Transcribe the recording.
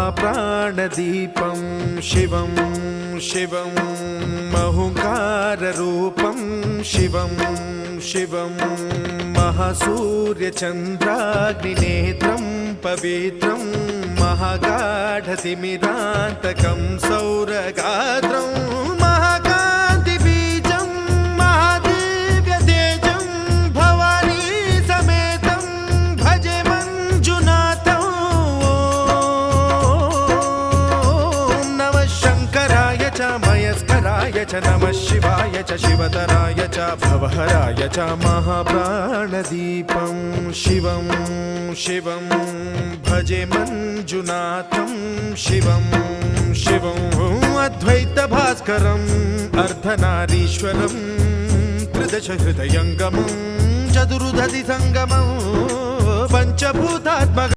महाप्राणदीपं शिवं शिवं महुङ्काररूपं शिवं शिवं महासूर्यचन्द्राग्निनेत्रं पवित्रं महागाढतिमिरान्तकं सौरगात्रं महाकान्तिबीजं महादिव्यतेजं भवानी समेतं भजे मञ्जुनाथं। ॐ नमः शङ्कराय च मयस्कराय च नमः शिवाय च शिवतराय च भवहराय च महाप्राणदीपं शिवं शिवं भजे मञ्जुनाथं शिवं शिवं अद्वैतभास्करम् अर्धनारीश्वरं त्रिदशहृदयङ्गमं चतुर्दधिसङ्गमं पञ्चभूतात्मकम्